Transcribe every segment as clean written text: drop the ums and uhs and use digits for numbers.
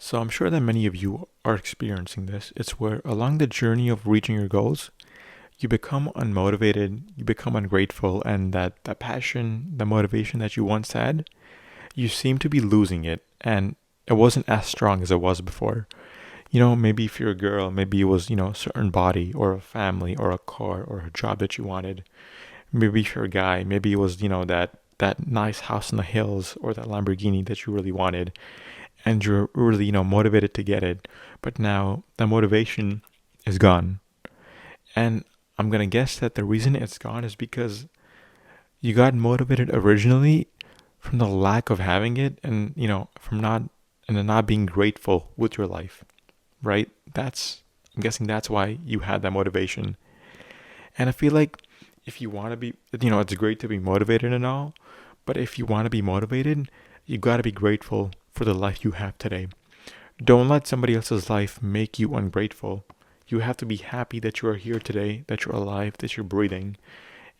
So I'm sure that many of you are experiencing this. It's where along the journey of reaching your goals, you become unmotivated, you become ungrateful, and that passion, the motivation that you once had, you seem to be losing it, and it wasn't as strong as it was before. Maybe if you're a girl, maybe it was, a certain body or a family or a car or a job that you wanted. Maybe if you're a guy, maybe it was, that nice house in the hills or that Lamborghini that you really wanted and you're really, motivated to get it. But now the motivation is gone. And I'm going to guess that the reason it's gone is because you got motivated originally from the lack of having it and, from not and then not being grateful with your life, right? I'm guessing that's why you had that motivation. And I feel like if you want to be, it's great to be motivated and all, but if you want to be motivated, you got to be grateful for the life you have today. Don't let somebody else's life make you ungrateful. You have to be happy that you are here today, that you're alive, that you're breathing,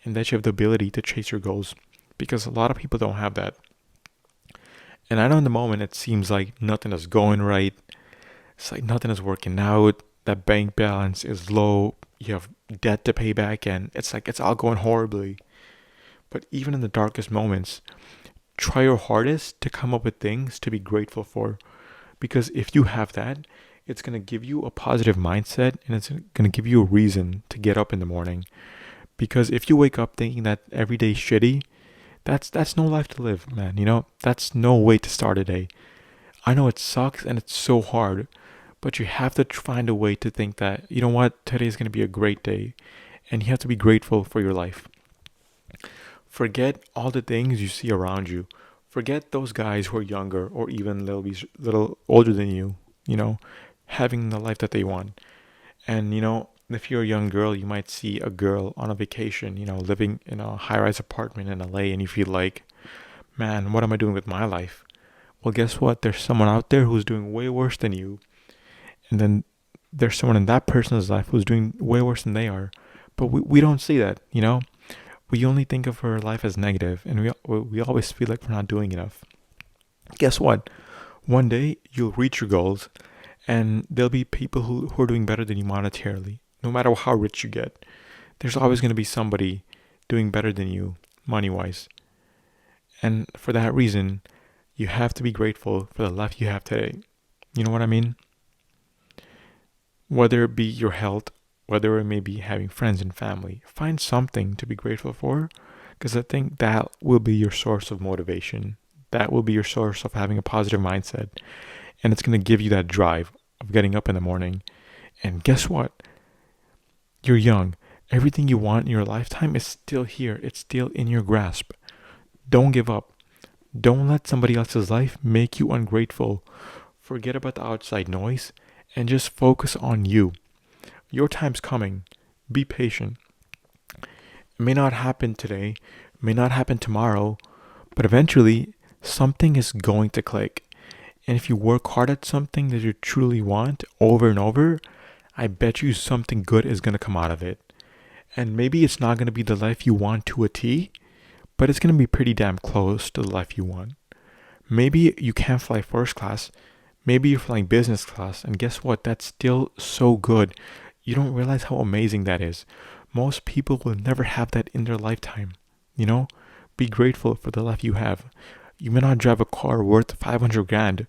and that you have the ability to chase your goals. Because a lot of people don't have that. And I know in the moment it seems like nothing is going right. It's like nothing is working out. That bank balance is low. You have debt to pay back, and it's like it's all going horribly. But even in the darkest moments, try your hardest to come up with things to be grateful for. Because if you have that, it's going to give you a positive mindset and it's going to give you a reason to get up in the morning. Because if you wake up thinking that every day's shitty, that's no life to live, man. That's no way to start a day. I know it sucks and it's so hard, but you have to find a way to think that, you know what, today is going to be a great day. And you have to be grateful for your life. Forget all the things you see around you. Forget those guys who are younger or even little older than you, you know, having the life that they want. And, if you're a young girl, you might see a girl on a vacation, living in a high rise apartment in LA, and you feel like, man, what am I doing with my life? Well, guess what? There's someone out there who's doing way worse than you. And then there's someone in that person's life who's doing way worse than they are. But we don't see that. We only think of her life as negative, and we always feel like we're not doing enough. Guess what? One day you'll reach your goals, and there'll be people who are doing better than you monetarily. No matter how rich you get, there's always going to be somebody doing better than you money wise. And for that reason, you have to be grateful for the life you have today. You know what I mean? Whether it be your health, whether it may be having friends and family, find something to be grateful for because I think that will be your source of motivation. That will be your source of having a positive mindset. And it's going to give you that drive of getting up in the morning. And guess what? You're young. Everything you want in your lifetime is still here. It's still in your grasp. Don't give up. Don't let somebody else's life make you ungrateful. Forget about the outside noise and just focus on you. Your time's coming. Be patient. It may not happen today, may not happen tomorrow, but eventually something is going to click. And if you work hard at something that you truly want over and over, I bet you something good is going to come out of it. And maybe it's not going to be the life you want to a T, but it's going to be pretty damn close to the life you want. Maybe you can't fly first class. Maybe you're flying business class. And guess what? That's still so good. You don't realize how amazing that is. Most people will never have that in their lifetime. Be grateful for the life you have. You may not drive a car worth 500 grand,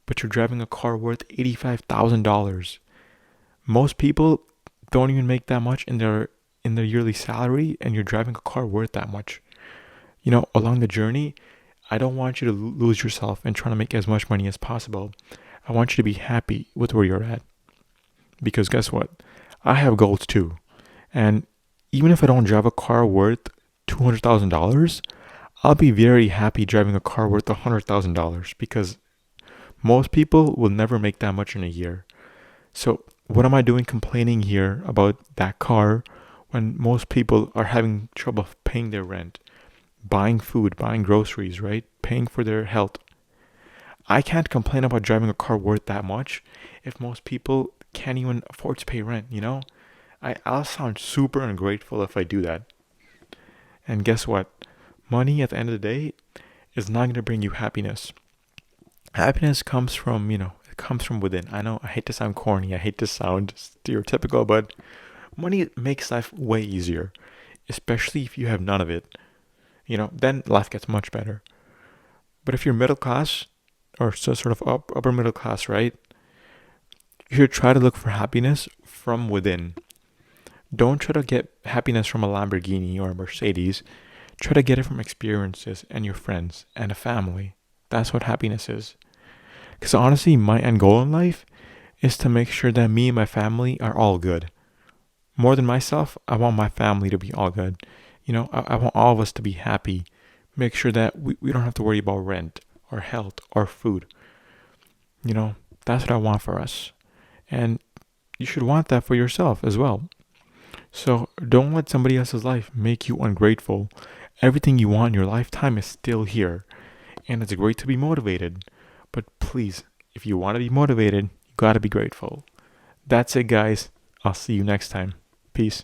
but you're driving a car worth $85,000. Most people don't even make that much in their yearly salary, and you're driving a car worth that much. Along the journey, I don't want you to lose yourself and trying to make as much money as possible. I want you to be happy with where you're at. Because guess what? I have goals too. And even if I don't drive a car worth $200,000, I'll be very happy driving a car worth $100,000 because most people will never make that much in a year. So what am I doing complaining here about that car when most people are having trouble paying their rent, buying food, buying groceries, right? Paying for their health. I can't complain about driving a car worth that much if most people can't even afford to pay rent, I'll sound super ungrateful if I do that. And guess what? Money at the end of the day is not going to bring you happiness. Happiness comes from, it comes from within. I know I hate to sound corny, I hate to sound stereotypical, but money makes life way easier, especially if you have none of it. Then life gets much better. But if you're middle class, or so sort of upper middle class, right? You should try to look for happiness from within. Don't try to get happiness from a Lamborghini or a Mercedes. Try to get it from experiences and your friends and a family. That's what happiness is. Because honestly, my end goal in life is to make sure that me and my family are all good. More than myself, I want my family to be all good. I want all of us to be happy. Make sure that we don't have to worry about rent or health or food. You know, that's what I want for us. And you should want that for yourself as well. So don't let somebody else's life make you ungrateful. Everything you want in your lifetime is still here. And it's great to be motivated. But please, if you want to be motivated, you gotta be grateful. That's it, guys. I'll see you next time. Peace.